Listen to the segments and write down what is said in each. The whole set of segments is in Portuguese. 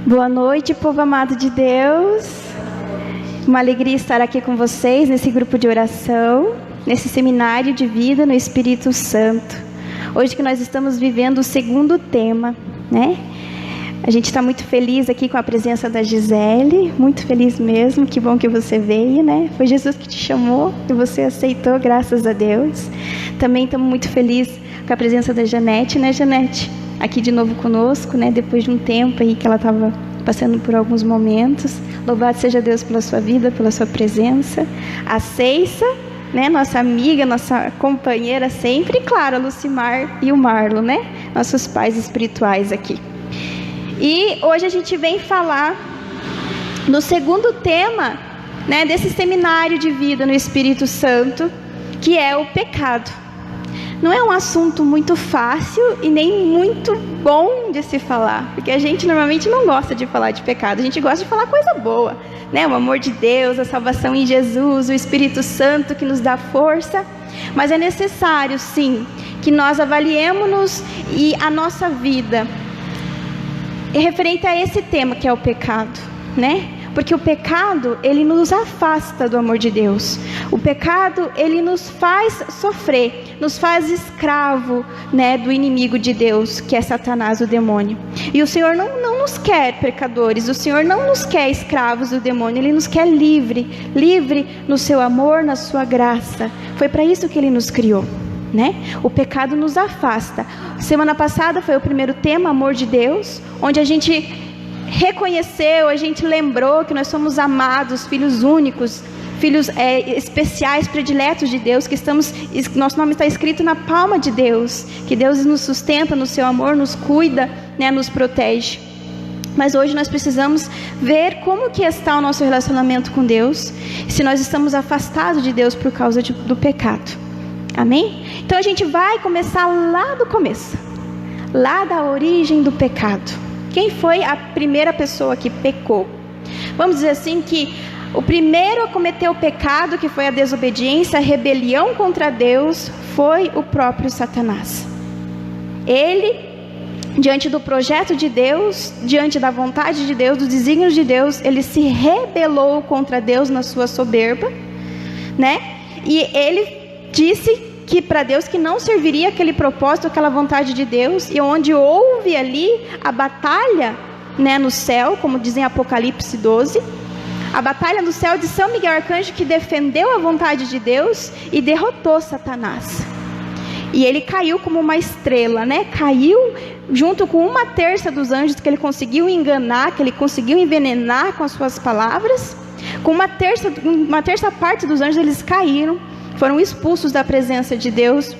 Boa noite, povo amado de Deus. Uma alegria estar aqui com vocês nesse grupo de oração, nesse seminário de vida no Espírito Santo. Hoje que nós estamos vivendo o segundo tema, né? A gente está muito feliz aqui com a presença da Gisele, muito feliz mesmo, que bom que você veio, né? Foi Jesus que te chamou e você aceitou, graças a Deus. Também estamos muito felizes com a presença da Janete, né, Janete? Aqui de novo conosco, né? Depois de um tempo aí que ela estava passando por alguns momentos. Louvado seja Deus pela sua vida, pela sua presença. A Ceissa, né? Nossa amiga, nossa companheira sempre. E claro, a Lucimar e o Marlon, né? Nossos pais espirituais aqui. E hoje a gente vem falar no segundo tema, né? Desse seminário de vida no Espírito Santo, que é o pecado. Não é um assunto muito fácil e nem muito bom de se falar, porque a gente normalmente não gosta de falar de pecado, a gente gosta de falar coisa boa, né? O amor de Deus, a salvação em Jesus, o Espírito Santo que nos dá força, mas é necessário, sim, que nós avaliemos e a nossa vida referente a esse tema que é o pecado, né? Porque o pecado, ele nos afasta do amor de Deus. O pecado, ele nos faz sofrer, nos faz escravo, né, do inimigo de Deus, que é Satanás, o demônio. E o Senhor não nos quer pecadores, o Senhor não nos quer escravos do demônio, Ele nos quer livre no seu amor, na sua graça. Foi para isso que Ele nos criou, né? O pecado nos afasta. Semana passada foi o primeiro tema, amor de Deus, onde a gente reconheceu, a gente lembrou que nós somos amados, filhos únicos, filhos especiais, prediletos de Deus, que nosso nome está escrito na palma de Deus, que Deus nos sustenta no seu amor, nos cuida, né, nos protege. Mas hoje nós precisamos ver como que está o nosso relacionamento com Deus, se nós estamos afastados de Deus por causa do pecado. Amém? Então a gente vai começar lá do começo, lá da origem do pecado. Quem foi a primeira pessoa que pecou? Vamos dizer assim que o primeiro a cometer o pecado, que foi a desobediência, a rebelião contra Deus, foi o próprio Satanás. Ele, diante do projeto de Deus, diante da vontade de Deus, dos desígnios de Deus, ele se rebelou contra Deus na sua soberba, né? E ele disse que para Deus que não serviria aquele propósito, aquela vontade de Deus, e onde houve ali a batalha, né, no céu, como dizem Apocalipse 12, a batalha no céu de São Miguel Arcanjo, que defendeu a vontade de Deus e derrotou Satanás. E ele caiu como uma estrela, né? Caiu junto com 1/3 dos anjos que ele conseguiu enganar, que ele conseguiu envenenar com as suas palavras. Com uma terça parte dos anjos eles caíram, foram expulsos da presença de Deus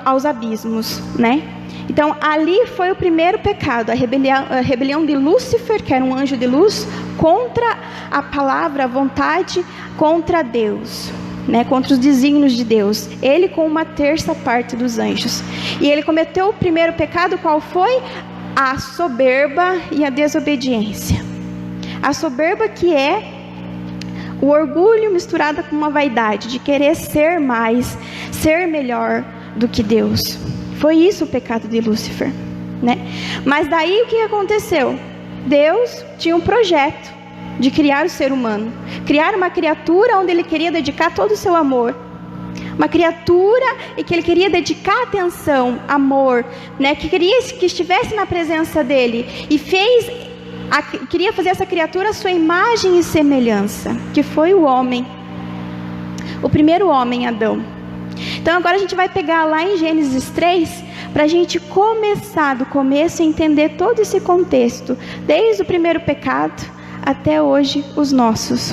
aos abismos, né? Então ali foi o primeiro pecado, a rebelião de Lúcifer, que era um anjo de luz, contra a palavra, a vontade, contra Deus, né? Contra os desígnios de Deus. Ele com 1/3 parte dos anjos. E ele cometeu o primeiro pecado, qual foi? A soberba e a desobediência. A soberba, que é o orgulho misturado com uma vaidade de querer ser mais, ser melhor do que Deus. Foi isso o pecado de Lúcifer, né? Mas daí o que aconteceu? Deus tinha um projeto de criar o ser humano, criar uma criatura onde Ele queria dedicar todo o seu amor, uma criatura e que Ele queria dedicar atenção, amor, né? Que queria que estivesse na presença dEle, e queria fazer essa criatura a sua imagem e semelhança, que foi o homem, o primeiro homem, Adão. Então agora a gente vai pegar lá em Gênesis 3, para a gente começar do começo e entender todo esse contexto, desde o primeiro pecado até hoje os nossos.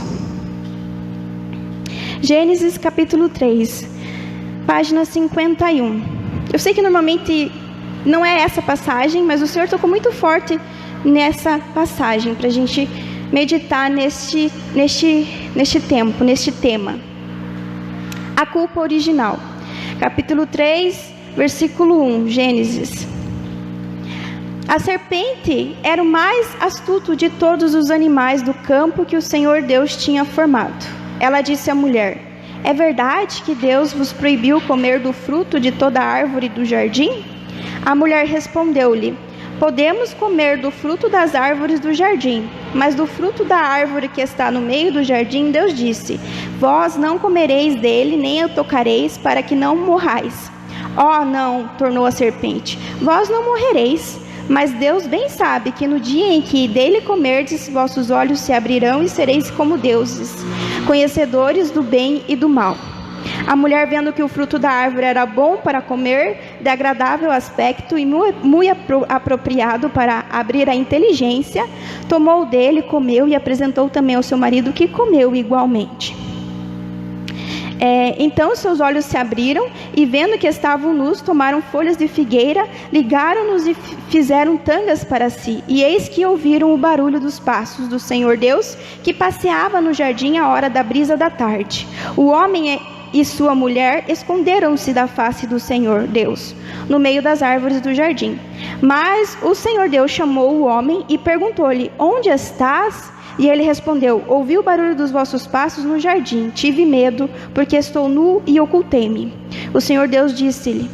Gênesis capítulo 3, página 51. Eu sei que normalmente não é essa passagem, mas o Senhor tocou muito forte nessa passagem, para a gente meditar neste tema. A culpa original. Capítulo 3, versículo 1, Gênesis. A serpente era o mais astuto de todos os animais do campo que o Senhor Deus tinha formado. Ela disse à mulher: é verdade que Deus vos proibiu comer do fruto de toda a árvore do jardim? A mulher respondeu-lhe: podemos comer do fruto das árvores do jardim, mas do fruto da árvore que está no meio do jardim, Deus disse: vós não comereis dele, nem o tocareis, para que não morrais. Oh, não, tornou a serpente, vós não morrereis. Mas Deus bem sabe que no dia em que dele comerdes, vossos olhos se abrirão e sereis como deuses, conhecedores do bem e do mal. A mulher, vendo que o fruto da árvore era bom para comer, de agradável aspecto e muito apropriado para abrir a inteligência, tomou dele, comeu e apresentou também ao seu marido, que comeu igualmente. Então seus olhos se abriram e, vendo que estavam nus, tomaram folhas de figueira, ligaram-nos e fizeram tangas para si. E eis que ouviram o barulho dos passos do Senhor Deus, que passeava no jardim à hora da brisa da tarde. O homem e sua mulher esconderam-se da face do Senhor Deus, no meio das árvores do jardim. Mas o Senhor Deus chamou o homem e perguntou-lhe: onde estás? E ele respondeu: ouvi o barulho dos vossos passos no jardim, tive medo, porque estou nu e ocultei-me. O Senhor Deus disse-lhe: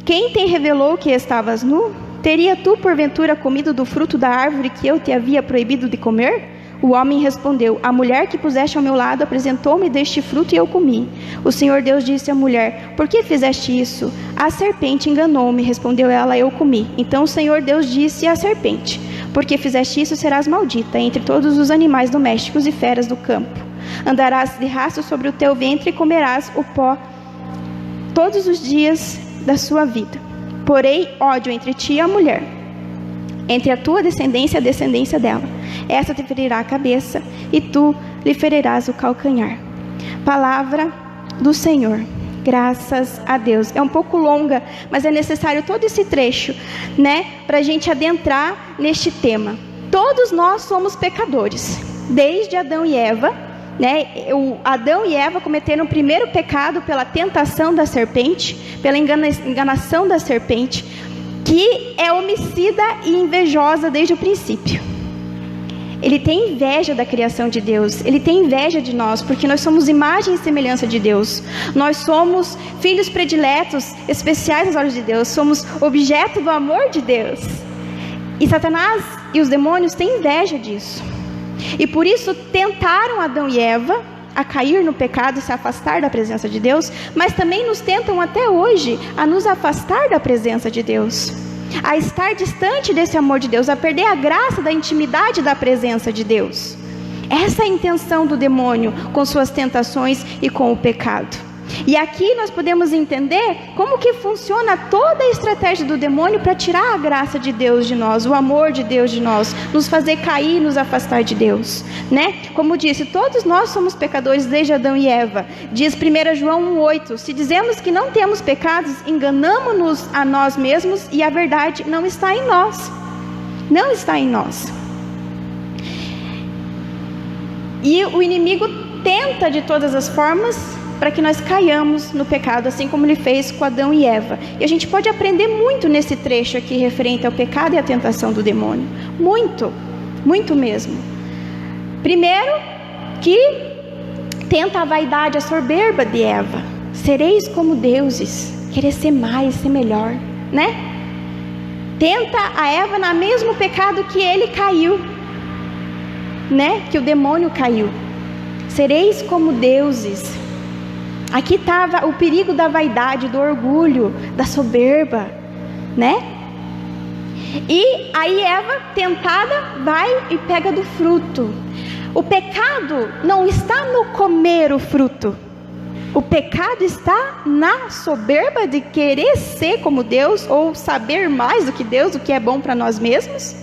quem te revelou que estavas nu? Teria tu porventura comido do fruto da árvore que eu te havia proibido de comer? O homem respondeu: a mulher que puseste ao meu lado apresentou-me deste fruto e eu comi. O Senhor Deus disse à mulher: por que fizeste isso? A serpente enganou-me, respondeu ela, eu comi. Então o Senhor Deus disse à serpente: porque fizeste isso, serás maldita entre todos os animais domésticos e feras do campo. Andarás de rastro sobre o teu ventre e comerás o pó todos os dias da sua vida. Porém, ódio entre ti e a mulher, entre a tua descendência e a descendência dela. Esta te ferirá a cabeça e tu lhe ferirás o calcanhar. Palavra do Senhor. Graças a Deus. É um pouco longa, mas é necessário todo esse trecho, para a gente adentrar neste tema. Todos nós somos pecadores, desde Adão e Eva. Adão e Eva cometeram o primeiro pecado pela tentação da serpente, pela enganação da serpente, que é homicida e invejosa desde o princípio. Ele tem inveja da criação de Deus, ele tem inveja de nós, porque nós somos imagem e semelhança de Deus. Nós somos filhos prediletos, especiais aos olhos de Deus, somos objeto do amor de Deus. E Satanás e os demônios têm inveja disso. E por isso tentaram Adão e Eva a cair no pecado e se afastar da presença de Deus, mas também nos tentam até hoje a nos afastar da presença de Deus, a estar distante desse amor de Deus, a perder a graça da intimidade da presença de Deus. Essa é a intenção do demônio com suas tentações e com o pecado. E aqui nós podemos entender como que funciona toda a estratégia do demônio para tirar a graça de Deus de nós, o amor de Deus de nós, nos fazer cair, nos afastar de Deus, Como disse, todos nós somos pecadores desde Adão e Eva. Diz 1 João 1,8: se dizemos que não temos pecados, enganamo-nos a nós mesmos e a verdade não está em nós. Não está em nós. E o inimigo tenta de todas as formas para que nós caiamos no pecado, assim como ele fez com Adão e Eva. E a gente pode aprender muito nesse trecho aqui referente ao pecado e à tentação do demônio. Muito, muito mesmo. Primeiro, que tenta a vaidade, a soberba de Eva. Sereis como deuses, querer ser mais, ser melhor, Tenta a Eva no mesmo pecado que ele caiu, que o demônio caiu. Sereis como deuses. Aqui estava o perigo da vaidade, do orgulho, da soberba, E aí Eva, tentada, vai e pega do fruto. O pecado não está no comer o fruto. O pecado está na soberba de querer ser como Deus, ou saber mais do que Deus, o que é bom para nós mesmos,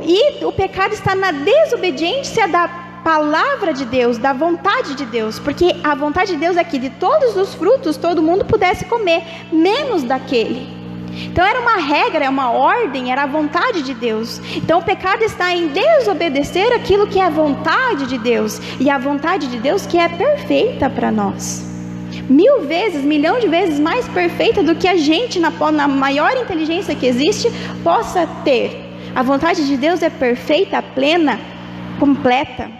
E o pecado está na desobediência da palavra de Deus, da vontade de Deus, porque a vontade de Deus é que de todos os frutos todo mundo pudesse comer, menos daquele. Então era uma regra, é uma ordem, era a vontade de Deus. Então o pecado está em desobedecer aquilo que é a vontade de Deus, e a vontade de Deus que é perfeita para nós, 1000 vezes, 1.000.000 de vezes mais perfeita do que a gente, na maior inteligência que existe, possa ter. A vontade de Deus é perfeita, plena, completa.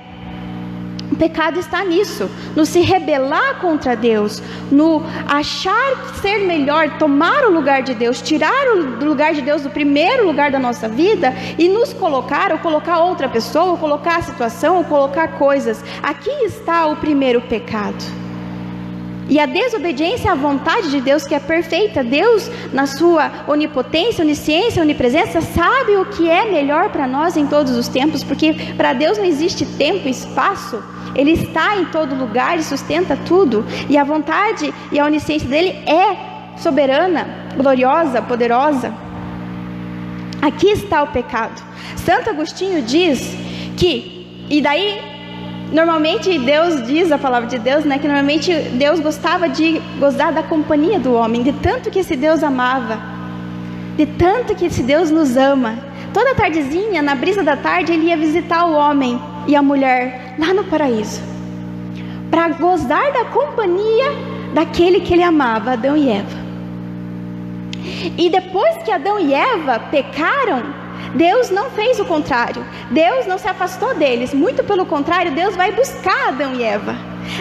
O pecado está nisso, no se rebelar contra Deus, no achar ser melhor, tomar o lugar de Deus, tirar o lugar de Deus do primeiro lugar da nossa vida e nos colocar, ou colocar outra pessoa, ou colocar a situação, ou colocar coisas. Aqui está o primeiro pecado. E a desobediência à vontade de Deus, que é perfeita. Deus, na sua onipotência, onisciência, onipresença, sabe o que é melhor para nós em todos os tempos, porque para Deus não existe tempo e espaço. Ele está em todo lugar e sustenta tudo. E a vontade e a onisciência dele é soberana, gloriosa, poderosa. Aqui está o pecado. Santo Agostinho diz que, e daí, normalmente Deus diz, a palavra de Deus, né, que normalmente Deus gostava de gozar da companhia do homem, de tanto que esse Deus amava, de tanto que esse Deus nos ama. Toda tardezinha, na brisa da tarde, ele ia visitar o homem e a mulher lá no paraíso, para gozar da companhia daquele que ele amava, Adão e Eva. E depois que Adão e Eva pecaram, Deus não fez o contrário. Deus não se afastou deles. Muito pelo contrário, Deus vai buscar Adão e Eva.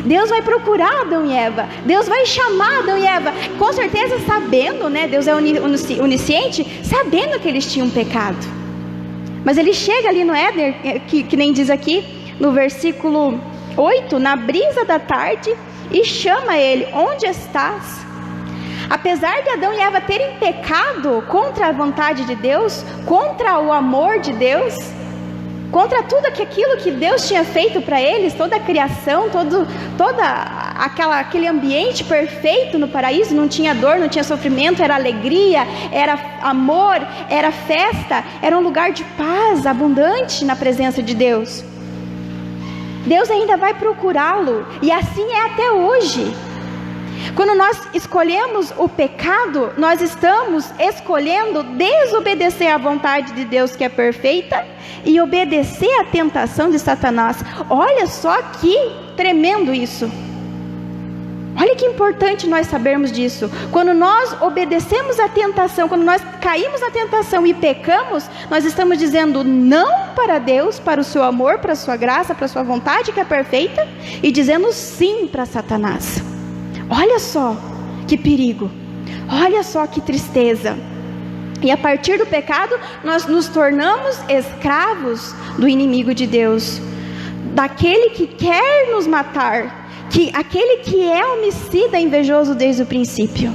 Deus vai procurar Adão e Eva. Deus vai chamar Adão e Eva. Com certeza sabendo, né? Deus é onisciente, sabendo que eles tinham pecado. Mas ele chega ali no Éden, que nem diz aqui, no versículo 8, na brisa da tarde, e chama ele: onde estás? Apesar de Adão e Eva terem pecado contra a vontade de Deus, contra o amor de Deus, contra tudo aquilo que Deus tinha feito para eles, toda a criação, aquele ambiente perfeito no paraíso, não tinha dor, não tinha sofrimento, era alegria, era amor, era festa, era um lugar de paz abundante na presença de Deus. Deus ainda vai procurá-lo, e assim é até hoje. Quando nós escolhemos o pecado, nós estamos escolhendo desobedecer à vontade de Deus, que é perfeita, e obedecer à tentação de Satanás. Olha só que tremendo isso. Olha que importante nós sabermos disso. Quando nós obedecemos à tentação, quando nós caímos na tentação e pecamos, nós estamos dizendo não para Deus, para o seu amor, para a sua graça, para a sua vontade que é perfeita, e dizendo sim para Satanás. Olha só que perigo, olha só que tristeza. E a partir do pecado, nós nos tornamos escravos do inimigo de Deus, daquele que quer nos matar, aquele que é homicida, invejoso desde o princípio.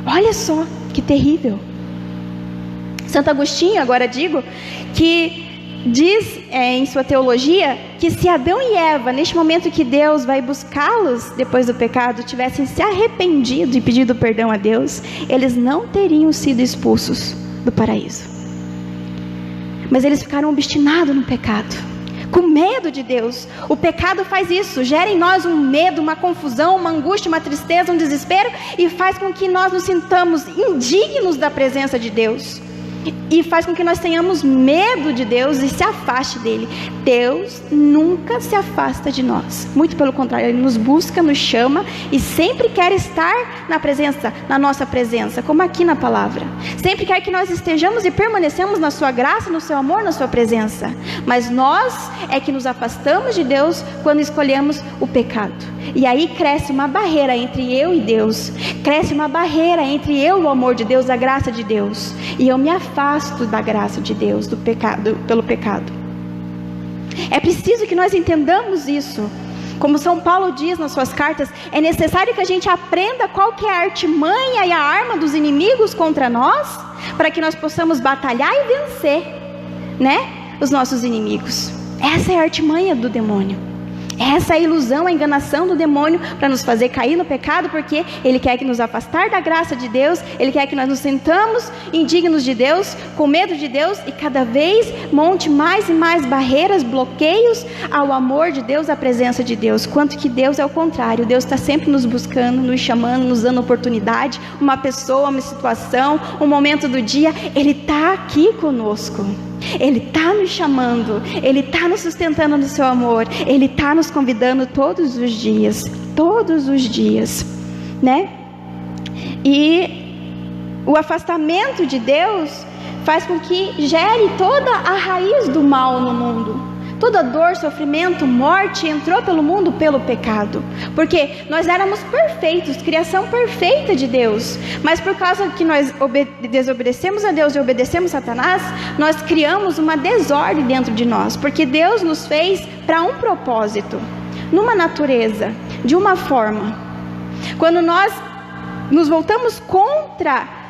Olha só que terrível. Santo Agostinho, agora digo, que diz em sua teologia que se Adão e Eva, neste momento que Deus vai buscá-los depois do pecado, tivessem se arrependido e pedido perdão a Deus, eles não teriam sido expulsos do paraíso. Mas eles ficaram obstinados no pecado, com medo de Deus. O pecado faz isso, gera em nós um medo, uma confusão, uma angústia, uma tristeza, um desespero, e faz com que nós nos sintamos indignos da presença de Deus. E faz com que nós tenhamos medo de Deus e se afaste dele. Deus nunca se afasta de nós. Muito pelo contrário, ele nos busca, nos chama e sempre quer estar na nossa presença, como aqui na palavra. Sempre quer que nós estejamos e permanecemos na sua graça, no seu amor, na sua presença. Mas nós é que nos afastamos de Deus quando escolhemos o pecado. E aí cresce uma barreira entre eu e Deus. Cresce uma barreira entre eu e o amor de Deus, a graça de Deus. E eu me afasto da graça de Deus, do pecado, pelo pecado. É preciso que nós entendamos isso. Como São Paulo diz nas suas cartas, é necessário que a gente aprenda qual que é a artimanha e a arma dos inimigos contra nós, para que nós possamos batalhar e vencer, né, os nossos inimigos. Essa é a artimanha do demônio. Essa é a ilusão, a enganação do demônio para nos fazer cair no pecado, porque ele quer que nos afastar da graça de Deus, ele quer que nós nos sintamos indignos de Deus, com medo de Deus, e cada vez monte mais e mais barreiras, bloqueios ao amor de Deus, à presença de Deus. Quanto que Deus é o contrário. Deus está sempre nos buscando, nos chamando, nos dando oportunidade, uma pessoa, uma situação, um momento do dia. Ele está aqui conosco. Ele está nos chamando, Ele está nos sustentando no seu amor, Ele está nos convidando todos os dias, né? E o afastamento de Deus faz com que gere toda a raiz do mal no mundo, Toda dor, sofrimento, morte entrou pelo mundo pelo pecado. Porque nós éramos perfeitos, criação perfeita de Deus. Mas por causa que nós desobedecemos a Deus e obedecemos a Satanás, nós criamos uma desordem dentro de nós. Porque Deus nos fez para um propósito, numa natureza, de uma forma. Quando nós nos voltamos contra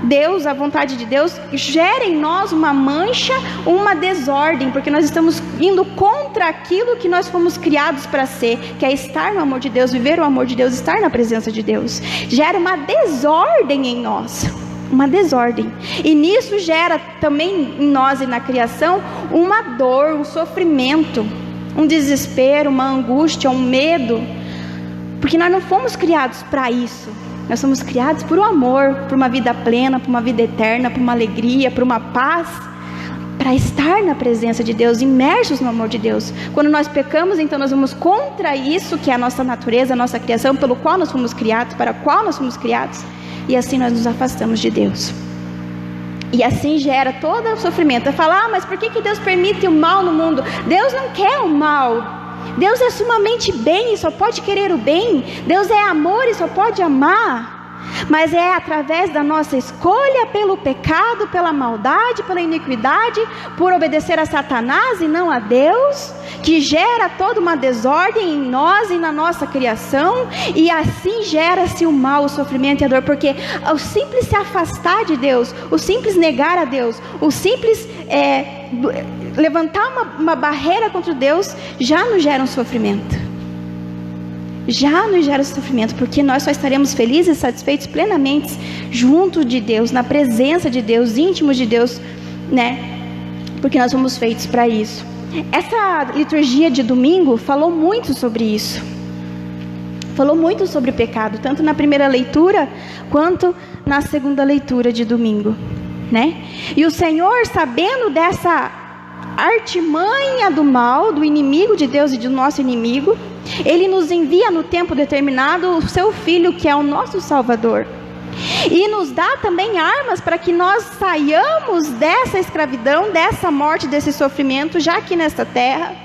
Deus, a vontade de Deus, gera em nós uma mancha, uma desordem, porque nós estamos indo contra aquilo que nós fomos criados para ser, que é estar no amor de Deus, viver o amor de Deus, estar na presença de Deus. Gera uma desordem em nós, uma desordem, e nisso gera também em nós e na criação uma dor, um sofrimento, um desespero, uma angústia, um medo, porque nós não fomos criados para isso. Nós somos criados por um amor, por uma vida plena, por uma vida eterna, por uma alegria, por uma paz, para estar na presença de Deus, imersos no amor de Deus. Quando nós pecamos, então nós vamos contra isso, que é a nossa natureza, a nossa criação, pelo qual nós fomos criados, para o qual nós fomos criados, e assim nós nos afastamos de Deus. E assim gera todo o sofrimento. É falar, mas por que Deus permite o mal no mundo? Deus não quer o mal. Deus é sumamente bem e só pode querer o bem. Deus é amor e só pode amar. Mas é através da nossa escolha pelo pecado, pela maldade, pela iniquidade, por obedecer a Satanás e não a Deus, que gera toda uma desordem em nós e na nossa criação, e assim gera-se o mal, o sofrimento e a dor, porque o simples se afastar de Deus, o simples negar a Deus, o simples levantar uma barreira contra Deus, já nos gera um sofrimento. Já nos gera sofrimento, porque nós só estaremos felizes e satisfeitos plenamente junto de Deus, na presença de Deus, íntimos de Deus, né? Porque nós fomos feitos para isso. Essa liturgia de domingo falou muito sobre isso. Falou muito sobre o pecado, tanto na primeira leitura quanto na segunda leitura de domingo, né? E o Senhor, sabendo dessa artimanha do mal, do inimigo de Deus e do nosso inimigo, Ele nos envia no tempo determinado o seu Filho, que é o nosso Salvador, e nos dá também armas para que nós saiamos dessa escravidão, dessa morte, desse sofrimento, já aqui nesta terra,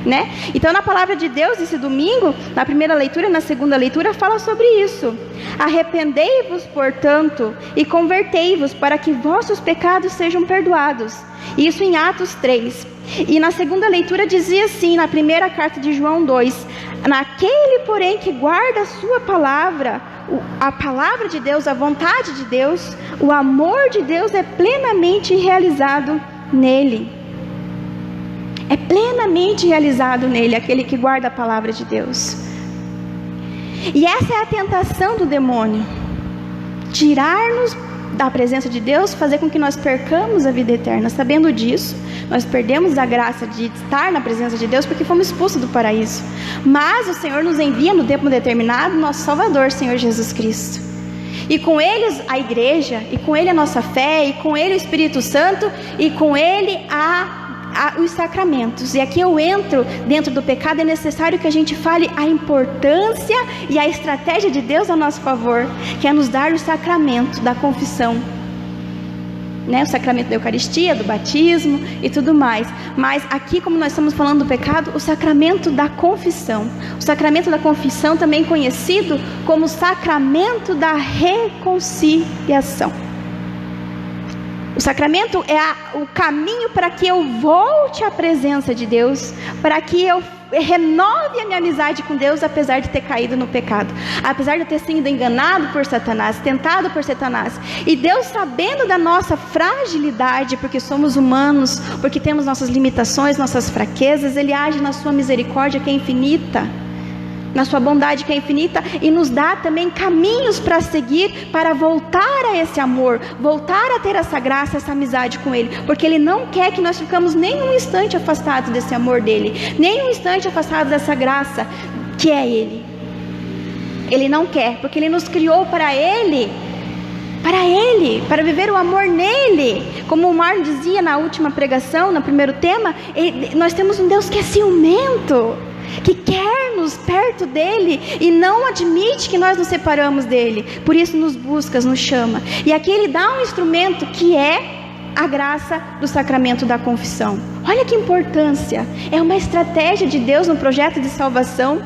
né? Então na palavra de Deus, esse domingo, na primeira leitura e na segunda leitura, fala sobre isso. Arrependei-vos, portanto, e convertei-vos, para que vossos pecados sejam perdoados. Isso em Atos 3. E na segunda leitura dizia assim, na primeira carta de João 2: naquele, porém, que guarda a sua palavra, a palavra de Deus, a vontade de Deus, o amor de Deus é plenamente realizado nele. É plenamente realizado nele, aquele que guarda a palavra de Deus. E essa é a tentação do demônio: tirar-nos da presença de Deus, fazer com que nós percamos a vida eterna. Sabendo disso, nós perdemos a graça de estar na presença de Deus, porque fomos expulsos do paraíso. Mas o Senhor nos envia no tempo determinado nosso Salvador, Senhor Jesus Cristo, e com Ele a igreja, e com Ele a nossa fé, e com Ele o Espírito Santo, e com Ele os sacramentos. E aqui eu entro dentro do pecado. É necessário que a gente fale a importância e a estratégia de Deus a nosso favor, que é nos dar o sacramento da confissão, né? O sacramento da Eucaristia, do batismo e tudo mais. Mas aqui, como nós estamos falando do pecado, o sacramento da confissão. O sacramento da confissão, também conhecido como sacramento da reconciliação. O sacramento é o caminho para que eu volte à presença de Deus, para que eu renove a minha amizade com Deus, apesar de ter caído no pecado, apesar de ter sido enganado por Satanás, tentado por Satanás. E Deus, sabendo da nossa fragilidade, porque somos humanos, porque temos nossas limitações, nossas fraquezas, Ele age na sua misericórdia, que é infinita, na sua bondade, que é infinita, e nos dá também caminhos para seguir, para voltar a esse amor, voltar a ter essa graça, essa amizade com Ele, porque Ele não quer que nós ficamos nem um instante afastados desse amor dEle, nem um instante afastados dessa graça que é Ele. Ele não quer, porque Ele nos criou para Ele, para viver o amor nele. Como o Marlon dizia na última pregação, no primeiro tema, nós temos um Deus que é ciumento, que quer-nos perto dele e não admite que nós nos separamos dele. Por isso nos busca, nos chama. E aqui Ele dá um instrumento, que é a graça do sacramento da confissão. Olha que importância, é uma estratégia de Deus no projeto de salvação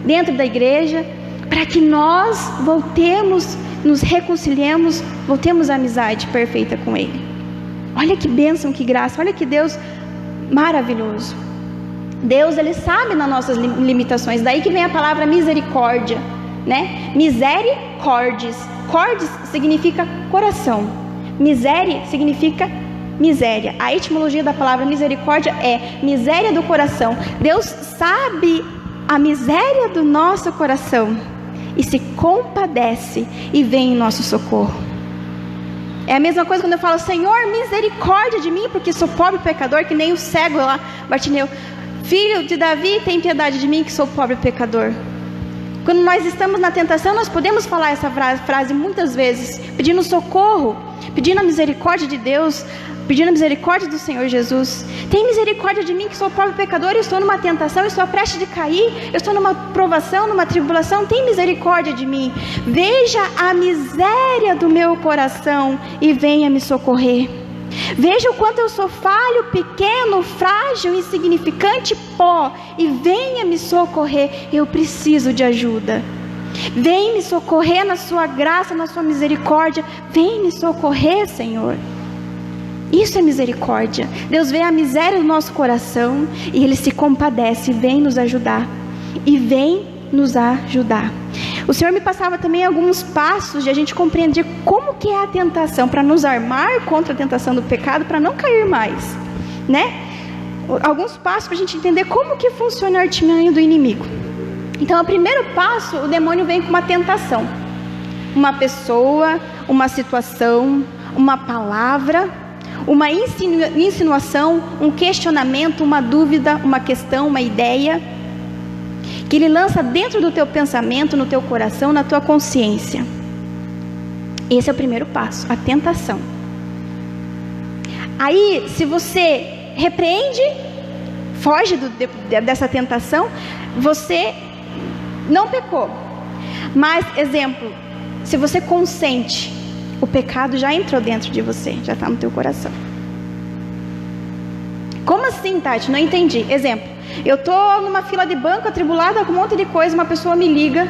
dentro da igreja, para que nós voltemos, nos reconciliemos, voltemos à amizade perfeita com Ele. Olha que bênção, que graça, olha que Deus maravilhoso. Deus, Ele sabe nas nossas limitações, daí que vem a palavra misericórdia, né? Misericórdias, cordes significa coração, miséria significa miséria. A etimologia da palavra misericórdia é miséria do coração. Deus sabe a miséria do nosso coração e se compadece e vem em nosso socorro. É a mesma coisa quando eu falo: Senhor, misericórdia de mim, porque sou pobre pecador, que nem o cego lá, Bartimeu. Filho de Davi, tem piedade de mim, que sou pobre pecador. Quando nós estamos na tentação, nós podemos falar essa frase muitas vezes, pedindo socorro, pedindo a misericórdia de Deus, pedindo a misericórdia do Senhor Jesus. Tem misericórdia de mim, que sou pobre pecador, eu estou numa tentação, eu estou prestes de cair, eu estou numa provação, numa tribulação, tem misericórdia de mim. Veja a miséria do meu coração e venha me socorrer. Veja o quanto eu sou falho, pequeno, frágil, insignificante, pó, e venha me socorrer. Eu preciso de ajuda. Vem me socorrer na sua graça, na sua misericórdia. Vem me socorrer, Senhor. Isso é misericórdia. Deus vê a miséria do nosso coração e Ele se compadece, vem nos ajudar. E vem nos ajudar. O Senhor me passava também alguns passos de a gente compreender como que é a tentação, para nos armar contra a tentação do pecado, para não cair mais, né? Alguns passos para a gente entender como que funciona a artimanha do inimigo. Então, o primeiro passo, o demônio vem com uma tentação. Uma pessoa, uma situação, uma palavra, uma insinuação, um questionamento, uma dúvida, uma questão, uma ideia, que ele lança dentro do teu pensamento, no teu coração, na tua consciência. Esse é o primeiro passo, a tentação. Aí, se você repreende, foge dessa tentação, você não pecou. Mas, exemplo, se você consente, o pecado já entrou dentro de você, já está no teu coração. Como assim, Tati? Não entendi. Exemplo, eu estou numa fila de banco, atribulada com um monte de coisa, uma pessoa me liga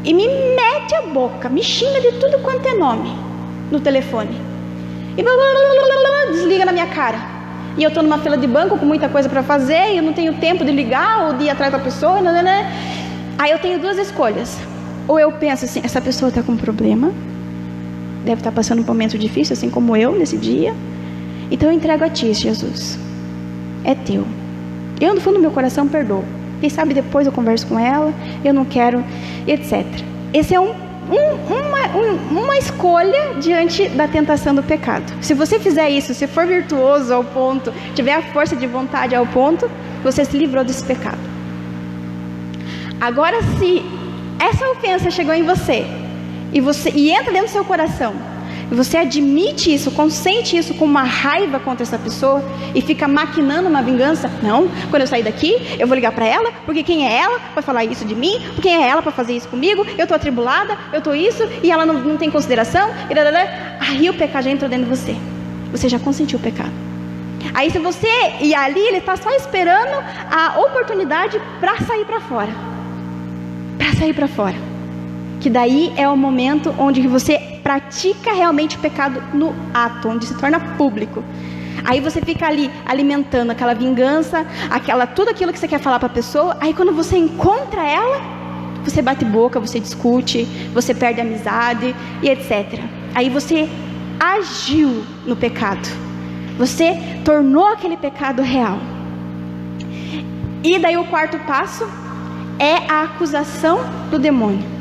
e me mete a boca, me xinga de tudo quanto é nome no telefone. E blá, blá, blá, blá, desliga na minha cara. E eu estou numa fila de banco com muita coisa para fazer, e eu não tenho tempo de ligar ou de ir atrás da pessoa. Aí eu tenho duas escolhas. Ou eu penso assim, essa pessoa está com um problema, deve estar passando um momento difícil, assim como eu nesse dia. Então eu entrego a ti, Jesus. É teu. Eu no fundo do meu coração perdoo. Quem sabe depois eu converso com ela, eu não quero, etc. Esse é uma escolha diante da tentação do pecado. Se você fizer isso, se for virtuoso ao ponto, tiver a força de vontade ao ponto, você se livrou desse pecado. Agora, se essa ofensa chegou em você e entra dentro do seu coração, e você admite isso, consente isso com uma raiva contra essa pessoa e fica maquinando uma vingança, não, quando eu sair daqui, eu vou ligar para ela, porque quem é ela para falar isso de mim, quem é ela para fazer isso comigo, eu estou atribulada, eu estou isso, e ela não tem consideração, aí o pecado já entrou dentro de você, você já consentiu o pecado. Aí se você, e ali ele está só esperando a oportunidade para sair para fora, que daí é o momento onde você pratica realmente o pecado no ato, onde se torna público. Aí você fica ali alimentando aquela vingança, tudo aquilo que você quer falar para a pessoa. Aí quando você encontra ela, você bate boca, você discute, você perde a amizade e etc. Aí você agiu no pecado, você tornou aquele pecado real. E daí o quarto passo é a acusação do demônio.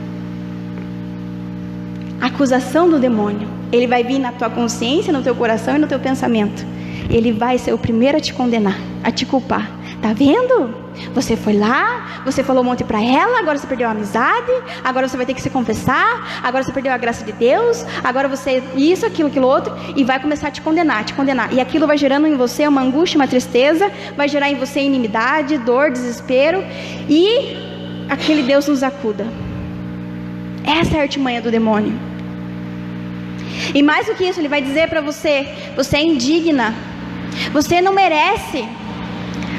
Acusação do demônio. Ele vai vir na tua consciência, no teu coração e no teu pensamento. Ele vai ser o primeiro a te condenar, a te culpar. Tá vendo? Você foi lá, você falou um monte para ela, agora você perdeu a amizade, agora você vai ter que se confessar, agora você perdeu a graça de Deus, agora você isso, aquilo, outro, e vai começar a te condenar. E aquilo vai gerando em você uma angústia, uma tristeza, vai gerar em você inimizade, dor, desespero, e aquele Deus nos acuda. Essa é a artimanha do demônio. E mais do que isso, Ele vai dizer para você: você é indigna, você não merece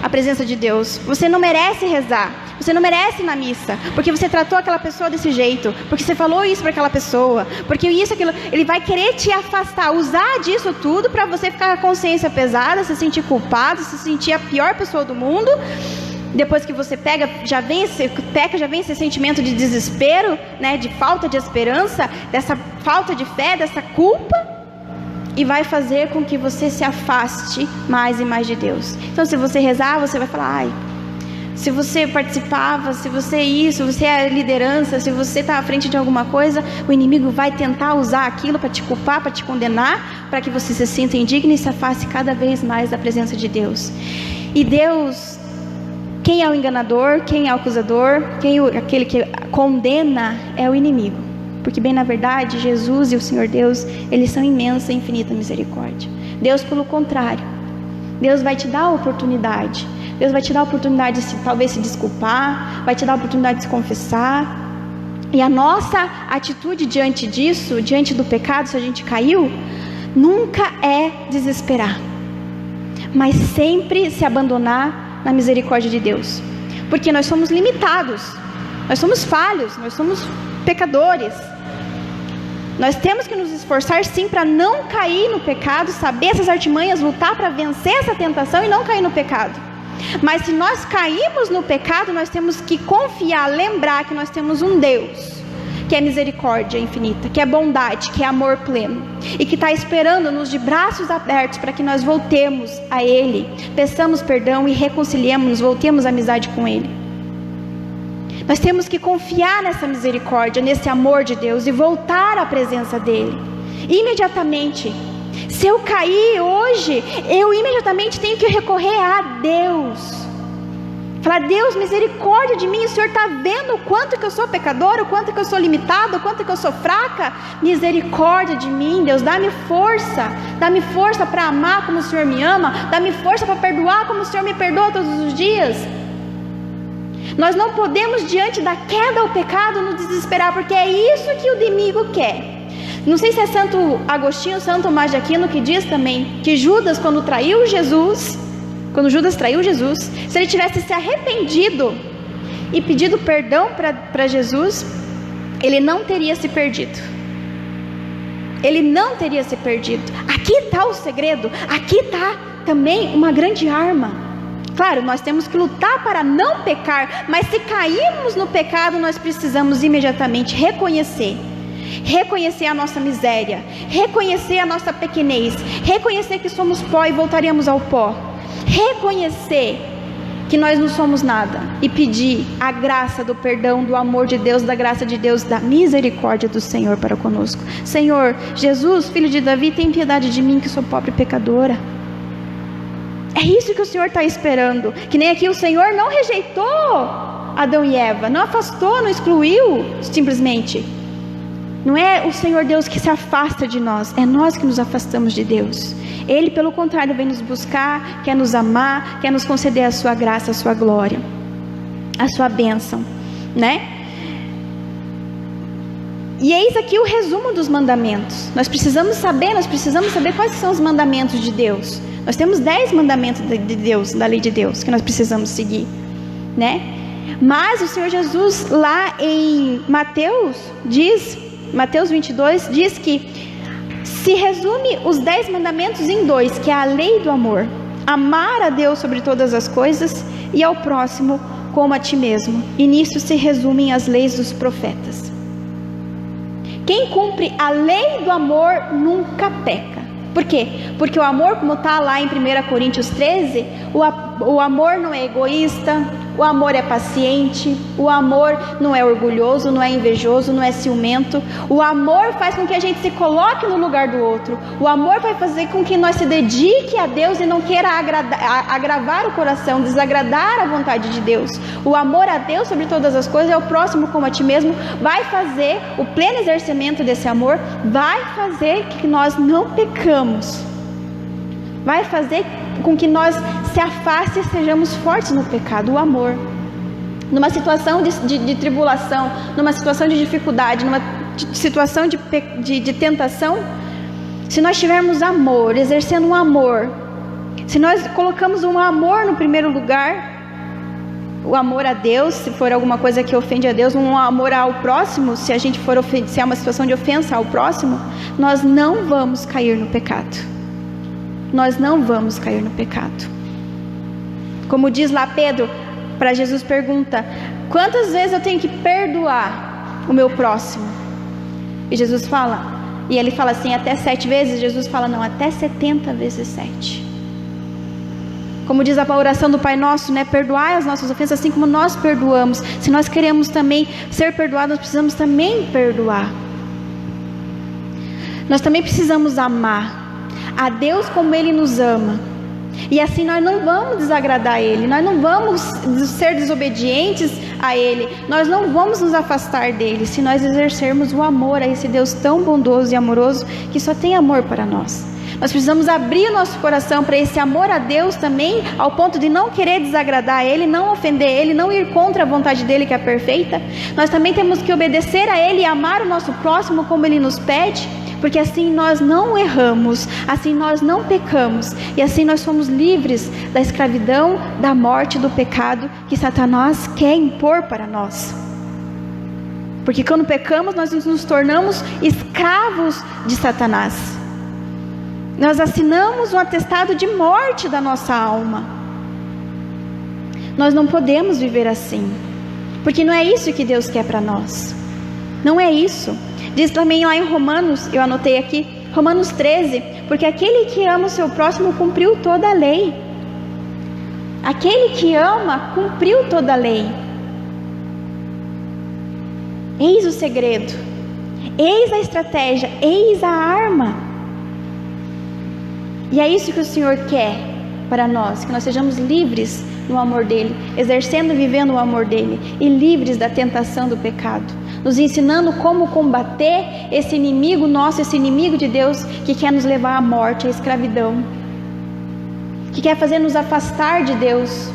a presença de Deus, você não merece rezar, você não merece ir na missa, porque você tratou aquela pessoa desse jeito, porque você falou isso para aquela pessoa, porque isso, aquilo. Ele vai querer te afastar, usar disso tudo para você ficar com a consciência pesada, se sentir culpado, se sentir a pior pessoa do mundo. Depois que você peca, já vem esse sentimento de desespero, né, de falta de esperança, dessa falta de fé, dessa culpa, e vai fazer com que você se afaste mais e mais de Deus. Então, se você rezar, você vai falar: ai, se você participava, se você é isso, você é a liderança, se você está à frente de alguma coisa, o inimigo vai tentar usar aquilo para te culpar, para te condenar, para que você se sinta indigno e se afaste cada vez mais da presença de Deus. E Deus, quem é o enganador, quem é o acusador, aquele que condena é o inimigo. Porque bem na verdade, Jesus e o Senhor Deus, eles são imensa e infinita misericórdia. Deus, pelo contrário, Deus vai te dar a oportunidade. Deus vai te dar a oportunidade de talvez se desculpar, vai te dar a oportunidade de se confessar. E a nossa atitude diante disso, diante do pecado, se a gente caiu, nunca é desesperar, mas sempre se abandonar na misericórdia de Deus. Porque nós somos limitados, nós somos falhos, nós somos pecadores. Nós temos que nos esforçar sim para não cair no pecado, saber essas artimanhas, lutar para vencer essa tentação e não cair no pecado. Mas se nós caímos no pecado, nós temos que confiar, lembrar que nós temos um Deus que é misericórdia infinita, que é bondade, que é amor pleno, e que está esperando-nos de braços abertos para que nós voltemos a Ele, peçamos perdão e reconciliemos-nos, voltemos à amizade com Ele. Nós temos que confiar nessa misericórdia, nesse amor de Deus e voltar à presença dEle, imediatamente. Se eu cair hoje, eu imediatamente tenho que recorrer a Deus. Falar: Deus, misericórdia de mim, o Senhor está vendo o quanto que eu sou pecadora, o quanto que eu sou limitada, o quanto que eu sou fraca. Misericórdia de mim, Deus, dá-me força para amar como o Senhor me ama, dá-me força para perdoar como o Senhor me perdoa todos os dias. Nós não podemos, diante da queda ao pecado, nos desesperar, porque é isso que o inimigo quer. Não sei se é Santo Agostinho, Santo Tomás de Aquino, que diz também que Judas, quando Judas traiu Jesus, se ele tivesse se arrependido e pedido perdão para Jesus, ele não teria se perdido. Ele não teria se perdido. Aqui está o segredo, aqui está também uma grande arma. Claro, nós temos que lutar para não pecar, mas se cairmos no pecado, nós precisamos imediatamente reconhecer a nossa miséria, reconhecer a nossa pequenez, reconhecer que somos pó e voltaremos ao pó, reconhecer que nós não somos nada e pedir a graça do perdão, do amor de Deus, da graça de Deus, da misericórdia do Senhor para conosco. Senhor, Jesus, filho de Davi, tem piedade de mim que sou pobre pecadora. É isso que o Senhor está esperando. Que nem aqui o Senhor não rejeitou Adão e Eva, não afastou, não excluiu simplesmente. Não é o Senhor Deus que se afasta de nós, é nós que nos afastamos de Deus. Ele, pelo contrário, vem nos buscar, quer nos amar, quer nos conceder a sua graça, a sua glória, a sua bênção, né? E eis aqui o resumo dos mandamentos. Nós precisamos saber quais são os mandamentos de Deus. Nós temos 10 mandamentos de Deus, da lei de Deus, que nós precisamos seguir, né? Mas o Senhor Jesus, lá em Mateus 22, diz que se resume os 10 mandamentos em 2, que é a lei do amor. Amar a Deus sobre todas as coisas e ao próximo como a ti mesmo. E nisso se resumem as leis dos profetas. Quem cumpre a lei do amor nunca peca. Por quê? Porque o amor, como está lá em 1 Coríntios 13, o amor não é egoísta, o amor é paciente, o amor não é orgulhoso, não é invejoso, não é ciumento. O amor faz com que a gente se coloque no lugar do outro. O amor vai fazer com que nós se dedique a Deus e não queira agravar o coração, desagradar a vontade de Deus. O amor a Deus sobre todas as coisas, é o próximo como a ti mesmo, vai fazer, o pleno exercimento desse amor, vai fazer que nós não pecamos. Vai fazer com que nós se afaste e sejamos fortes no pecado, o amor. Numa situação de tribulação, numa situação de dificuldade, numa situação de tentação, Se nós tivermos amor, exercendo um amor, se nós colocamos um amor no primeiro lugar, o amor a Deus, se for alguma coisa que ofende a Deus, um amor ao próximo, se a gente for se é uma situação de ofensa ao próximo, nós não vamos cair no pecado. Nós não vamos cair no pecado. Como diz lá Pedro, para Jesus pergunta: quantas vezes eu tenho que perdoar o meu próximo? E Jesus fala, e ele fala assim, até 7 vezes. Jesus fala, não, até 70 vezes 7. Como diz a oração do Pai Nosso, né? Perdoai as nossas ofensas assim como nós perdoamos. Se nós queremos também ser perdoados, nós precisamos também perdoar. Nós também precisamos amar a Deus como Ele nos ama. E assim nós não vamos desagradar a Ele, nós não vamos ser desobedientes a Ele, nós não vamos nos afastar dEle, se nós exercermos o amor a esse Deus tão bondoso e amoroso, que só tem amor para nós. Nós precisamos abrir o nosso coração para esse amor a Deus também, ao ponto de não querer desagradar Ele, não ofender Ele, não ir contra a vontade dEle que é perfeita. Nós também temos que obedecer a Ele e amar o nosso próximo como Ele nos pede, porque assim nós não erramos, assim nós não pecamos, e assim nós somos livres da escravidão, da morte, do pecado que Satanás quer impor para nós. Porque quando pecamos, nós nos tornamos escravos de Satanás. Nós assinamos um atestado de morte da nossa alma. Nós não podemos viver assim, porque não é isso que Deus quer para nós. Não é isso. Diz também lá em Romanos, eu anotei aqui, Romanos 13, porque aquele que ama o seu próximo cumpriu toda a lei. Aquele que ama cumpriu toda a lei. Eis o segredo, eis a estratégia, eis a arma. E é isso que o Senhor quer para nós, que nós sejamos livres no amor dEle, exercendo e vivendo o amor dEle, e livres da tentação do pecado, nos ensinando como combater esse inimigo nosso, esse inimigo de Deus, que quer nos levar à morte, à escravidão, que quer fazer nos afastar de Deus,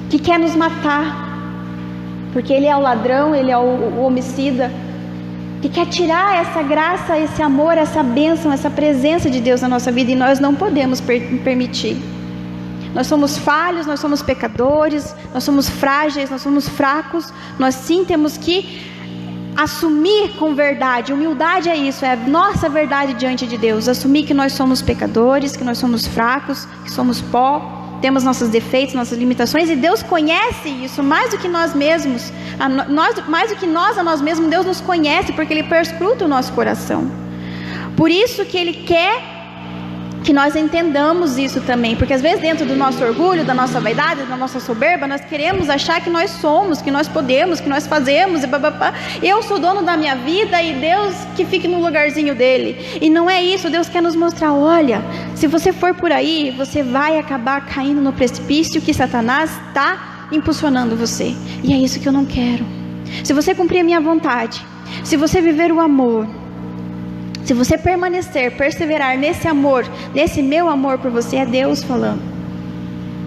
que quer nos matar, porque ele é o ladrão, ele é o homicida, que quer tirar essa graça, esse amor, essa bênção, essa presença de Deus na nossa vida, e nós não podemos permitir. Nós somos falhos, nós somos pecadores, nós somos frágeis, nós somos fracos. Nós sim temos que assumir com verdade. Humildade é isso, é a nossa verdade diante de Deus. Assumir que nós somos pecadores, que nós somos fracos, que somos pó, temos nossos defeitos, nossas limitações, e Deus conhece isso mais do que nós mesmos. Mais do que nós a nós mesmos, Deus nos conhece, porque Ele perscruta o nosso coração. Por isso que Ele quer que nós entendamos isso também, porque às vezes dentro do nosso orgulho, da nossa vaidade, da nossa soberba, nós queremos achar que nós somos, que nós podemos, que nós fazemos, e bababá. Eu sou dono da minha vida e Deus que fique no lugarzinho dele. E não é isso. Deus quer nos mostrar, olha, se você for por aí, você vai acabar caindo no precipício que Satanás está impulsionando você, e é isso que eu não quero. Se você cumprir a minha vontade, se você viver o amor, se você permanecer, perseverar nesse amor, nesse meu amor por você, é Deus falando,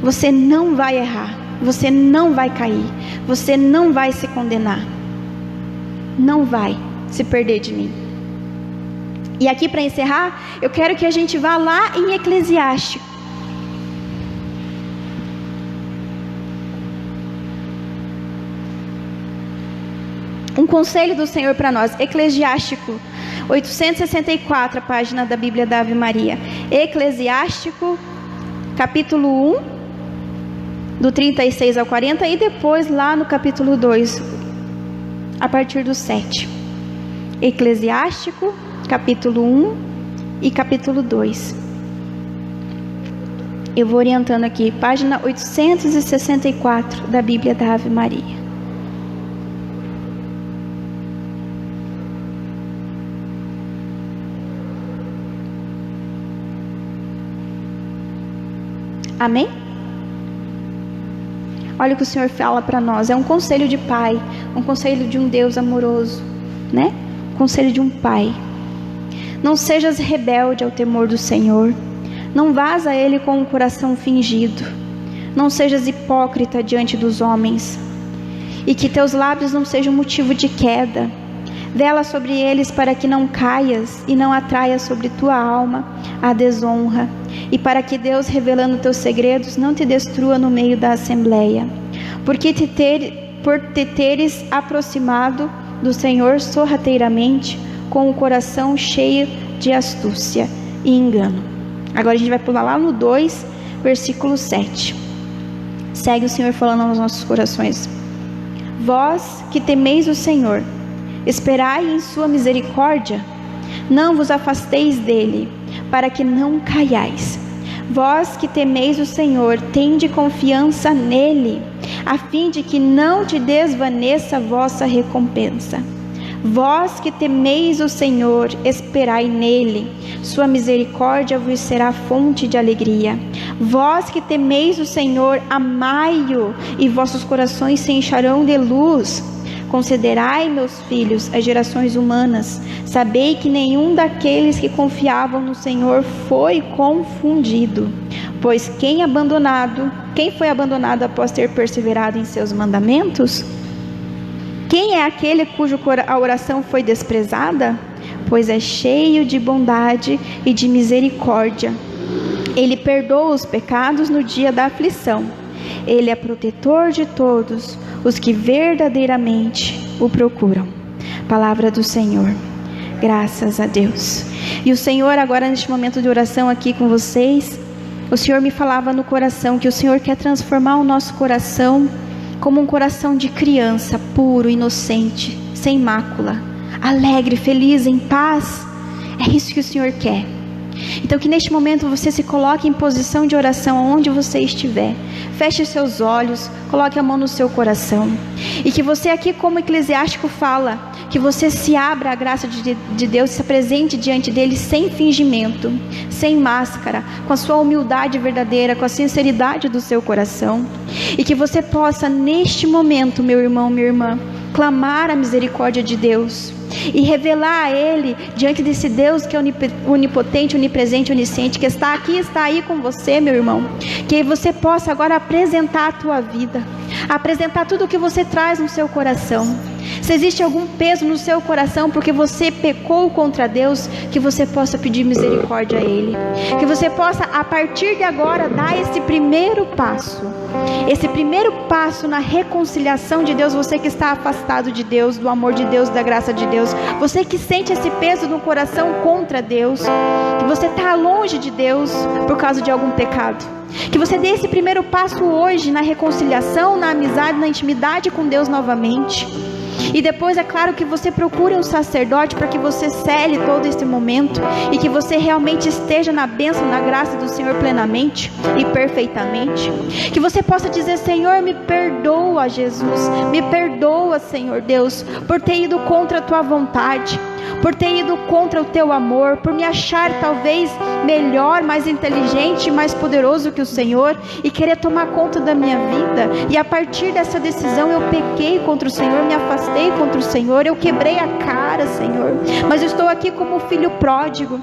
você não vai errar, você não vai cair, você não vai se condenar, não vai se perder de mim. E aqui para encerrar, eu quero que a gente vá lá em Eclesiástico. Um conselho do Senhor para nós, Eclesiástico 864, a página da Bíblia da Ave Maria. Eclesiástico, capítulo 1, do 36 ao 40, e depois lá no capítulo 2, a partir do 7. Eclesiástico, capítulo 1 e capítulo 2. Eu vou orientando aqui, página 864 da Bíblia da Ave Maria. Amém? Olha o que o Senhor fala para nós. É um conselho de pai, um conselho de um Deus amoroso, né? Um conselho de um pai. Não sejas rebelde ao temor do Senhor. Não vás a Ele com um coração fingido. Não sejas hipócrita diante dos homens. E que teus lábios não sejam motivo de queda. Vela sobre eles para que não caias e não atraia sobre tua alma a desonra, e para que Deus, revelando teus segredos, não te destrua no meio da assembleia. Por te teres aproximado do Senhor sorrateiramente, com o coração cheio de astúcia e engano. Agora a gente vai pular lá no 2, versículo 7. Segue o Senhor falando aos nossos corações. Vós que temeis o Senhor, esperai em sua misericórdia, não vos afasteis dele, para que não caiais. Vós que temeis o Senhor, tende confiança nele, a fim de que não te desvaneça a vossa recompensa. Vós que temeis o Senhor, esperai nele, sua misericórdia vos será fonte de alegria. Vós que temeis o Senhor, amai-o, e vossos corações se encharão de luz. Considerai, meus filhos, as gerações humanas. Sabei que nenhum daqueles que confiavam no Senhor foi confundido. Pois quem foi abandonado após ter perseverado em seus mandamentos? Quem é aquele cuja oração foi desprezada? Pois é cheio de bondade e de misericórdia. Ele perdoa os pecados no dia da aflição. Ele é protetor de todos os que verdadeiramente o procuram. Palavra do Senhor. Graças a Deus. E o Senhor, agora neste momento de oração aqui com vocês, o Senhor me falava no coração que o Senhor quer transformar o nosso coração como um coração de criança, puro, inocente, sem mácula, alegre, feliz, em paz. É isso que o Senhor quer. Então que neste momento você se coloque em posição de oração onde você estiver. Feche seus olhos, coloque a mão no seu coração. E que você aqui, como Eclesiástico fala, que você se abra à graça de Deus, se apresente diante dele sem fingimento, sem máscara, com a sua humildade verdadeira, com a sinceridade do seu coração. E que você possa neste momento, meu irmão, minha irmã, clamar a misericórdia de Deus e revelar a Ele diante desse Deus que é onipotente, onipresente, onisciente, que está aqui, está aí com você, meu irmão. Que você possa agora apresentar a tua vida, apresentar tudo o que você traz no seu coração. Se existe algum peso no seu coração porque você pecou contra Deus, que você possa pedir misericórdia a Ele. Que você possa, a partir de agora, dar esse primeiro passo na reconciliação de Deus. Você que está afastado de Deus, do amor de Deus, da graça de Deus, você que sente esse peso no coração contra Deus, que você está longe de Deus por causa de algum pecado, que você dê esse primeiro passo hoje na reconciliação, na amizade, na intimidade com Deus novamente. E depois, é claro, que você procure um sacerdote para que você cele todo esse momento e que você realmente esteja na bênção, na graça do Senhor plenamente e perfeitamente. Que você possa dizer: Senhor, me perdoa, Jesus, me perdoa, Senhor Deus, por ter ido contra a tua vontade, por ter ido contra o teu amor, por me achar talvez melhor, mais inteligente, mais poderoso que o Senhor e querer tomar conta da minha vida. E a partir dessa decisão eu pequei contra o Senhor, me afastei contra o Senhor, eu quebrei a cara, Senhor. Mas eu estou aqui como filho pródigo.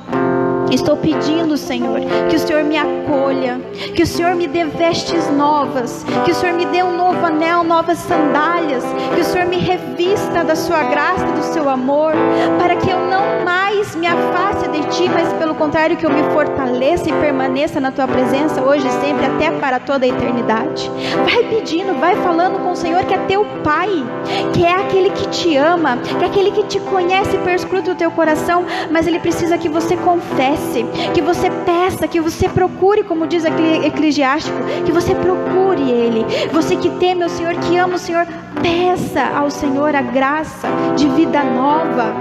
Estou pedindo, Senhor, que o Senhor me acolha, que o Senhor me dê vestes novas, que o Senhor me dê um novo anel, novas sandálias, que o Senhor me revista da sua graça, do seu amor, para que eu não mais me afaste de Ti, mas pelo contrário, que eu me fortaleça e permaneça na Tua presença hoje e sempre, até para toda a eternidade. Vai pedindo, vai falando com o Senhor, que é Teu Pai, que é aquele que te ama, que é aquele que te conhece e perscruta o teu coração, mas Ele precisa que você confesse, que você peça, que você procure, como diz aquele Eclesiástico, que você procure Ele. Você que teme o Senhor, que ama o Senhor, peça ao Senhor a graça de vida nova,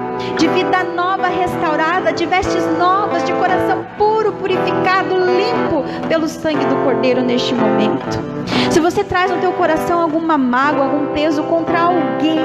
restaurada, de vestes novas, de coração puro, purificado, limpo pelo sangue do Cordeiro neste momento. Se você traz no teu coração alguma mágoa, algum peso contra alguém,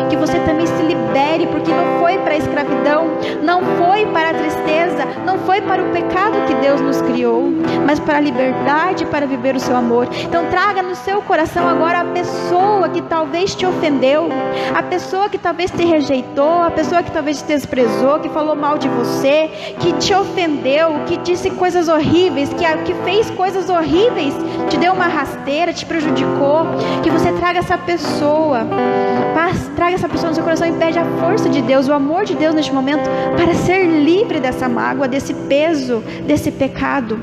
que você também se libere, porque não foi para a escravidão, não foi para a tristeza, não foi para o pecado que Deus nos criou, mas para a liberdade, para viver o seu amor. Então traga no seu coração agora a pessoa que talvez te ofendeu, a pessoa que talvez te rejeitou, a pessoa que talvez te desprezou, que falou mal de você, que te ofendeu, que disse coisas horríveis, que fez coisas horríveis, te deu uma rasteira, te prejudicou. Que você traga essa pessoa, traga pega essa pessoa no seu coração e pede a força de Deus, o amor de Deus neste momento, para ser livre dessa mágoa, desse peso, desse pecado.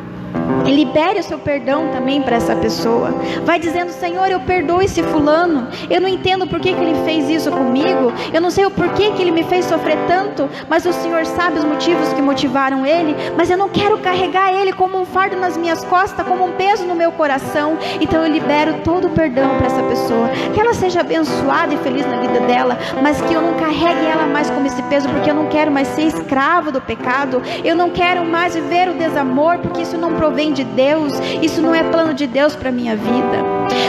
E libere o seu perdão também para essa pessoa. Vai dizendo: Senhor, eu perdoo esse fulano. Eu não entendo por que ele fez isso comigo. Eu não sei o porquê que ele me fez sofrer tanto, mas o Senhor sabe os motivos que motivaram ele. Mas eu não quero carregar ele como um fardo nas minhas costas, como um peso no meu coração. Então eu libero todo o perdão para essa pessoa. Que ela seja abençoada e feliz na vida dela, mas que eu não carregue ela mais como esse peso, porque eu não quero mais ser escravo do pecado. Eu não quero mais viver o desamor, porque isso não provém de Deus, isso não é plano de Deus para minha vida.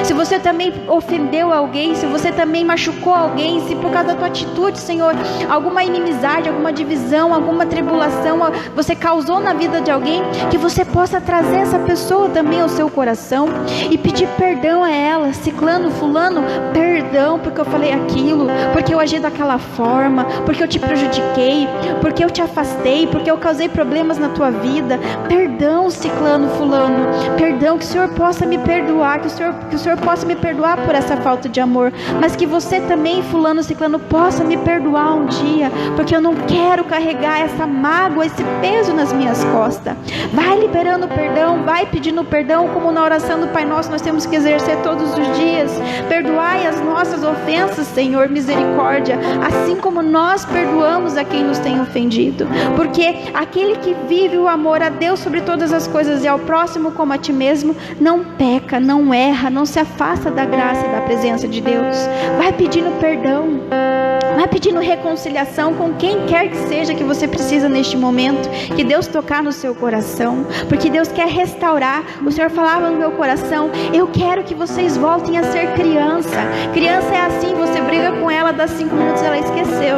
Se você também ofendeu alguém, se você também machucou alguém, se por causa da tua atitude, Senhor, alguma inimizade, alguma divisão, alguma tribulação você causou na vida de alguém, que você possa trazer essa pessoa também ao seu coração e pedir perdão a ela. Ciclano, fulano, perdão porque eu falei aquilo, porque eu agi daquela forma, porque eu te prejudiquei, porque eu te afastei, porque eu causei problemas na tua vida. Perdão, ciclano, fulano, perdão, que o Senhor possa me perdoar, que o Senhor possa me perdoar por essa falta de amor, mas que você também, fulano, ciclano, possa me perdoar um dia, porque eu não quero carregar essa mágoa, esse peso nas minhas costas. Vai liberando perdão, vai pedindo perdão, como na oração do Pai Nosso nós temos que exercer todos os dias. Perdoai as nossas ofensas, Senhor, misericórdia, assim como nós perdoamos a quem nos tem ofendido, porque aquele que vive o amor a Deus sobre todas as coisas e ao próximo como a ti mesmo, não peca, não erra, não se afasta da graça e da presença de Deus. Vai pedindo perdão, vai pedindo reconciliação com quem quer que seja que você precisa neste momento, que Deus tocar no seu coração, porque Deus quer restaurar. O Senhor falava no meu coração: eu quero que vocês voltem a ser criança. Criança é assim, você briga com ela, dá 5 minutos ela esqueceu,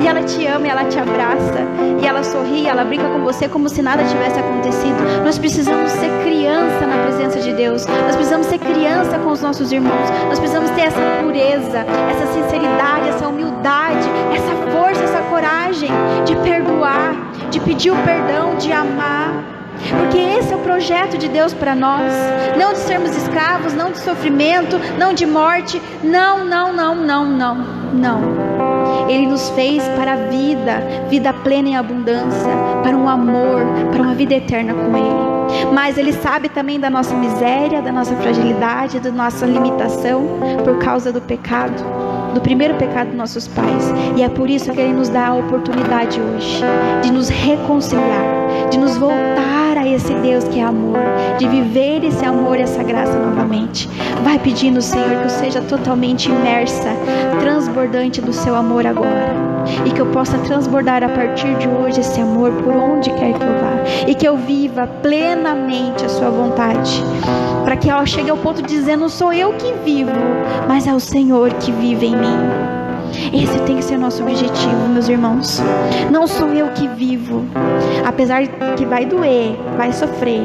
e ela te ama, e ela te abraça, e ela sorri, ela brinca com você como se nada tivesse acontecido. Nós precisamos ser criança na presença de Deus. Nós precisamos ser criança com os nossos irmãos. Nós precisamos ter essa pureza, essa sinceridade, essa humildade, essa força, essa coragem de perdoar, de pedir o perdão, de amar. Porque esse é o projeto de Deus para nós. Não de sermos escravos, não de sofrimento, não de morte. Não, não, não, não, não, não. Ele nos fez para a vida plena em abundância, para um amor, para uma vida eterna com Ele. Mas Ele sabe também da nossa miséria, da nossa fragilidade, da nossa limitação, por causa do pecado, do primeiro pecado dos nossos pais. E é por isso que Ele nos dá a oportunidade hoje de nos reconciliar, de nos voltar a esse Deus que é amor, de viver esse amor e essa graça novamente. Vai pedindo, Senhor, que eu seja totalmente imersa, transbordante do seu amor agora, e que eu possa transbordar a partir de hoje esse amor por onde quer que eu vá, e que eu viva plenamente a sua vontade, para que ela chegue ao ponto de dizer: não sou eu que vivo, mas é o Senhor que vive em mim. Esse tem que ser o nosso objetivo, meus irmãos. Não sou eu que vivo, apesar que vai doer, vai sofrer,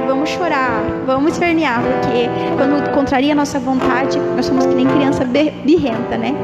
vamos chorar, vamos espernear, porque quando contraria a nossa vontade, nós somos que nem criança birrenta, né?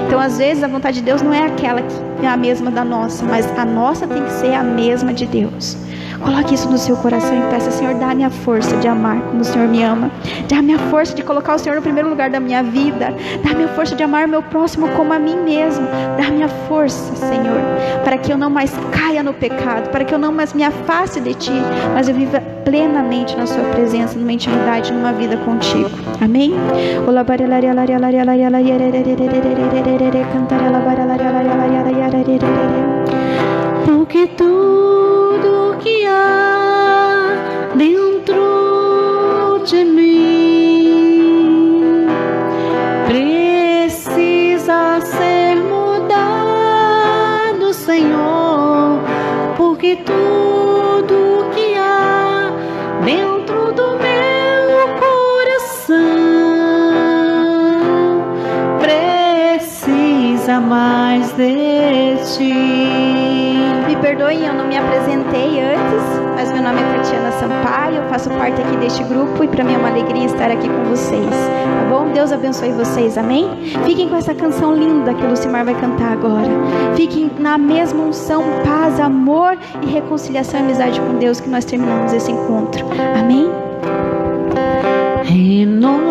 Então às vezes a vontade de Deus não é aquela que é a mesma da nossa, mas a nossa tem que ser a mesma de Deus. Coloque isso no seu coração e peça: Senhor, dá-me a força de amar como o Senhor me ama. Dá-me a força de colocar o Senhor no primeiro lugar da minha vida. Dá-me a força de amar o meu próximo como a mim mesmo. Dá-me a força, Senhor, para que eu não mais caia no pecado, para que eu não mais me afaste de Ti, mas eu viva plenamente na Sua presença, numa intimidade, numa vida contigo. Amém? Porque tudo que há dentro de mim precisa ser mudado, Senhor. Porque tudo que há dentro do meu coração precisa mais de Ti. Me perdoem, eu não me apresentei antes, mas meu nome é Tatiana Sampaio, eu faço parte aqui deste grupo e para mim é uma alegria estar aqui com vocês, tá bom? Deus abençoe vocês, amém? Fiquem com essa canção linda que o Lucimar vai cantar agora. Fiquem na mesma unção, paz, amor e reconciliação e amizade com Deus que nós terminamos esse encontro, amém? Renova-me,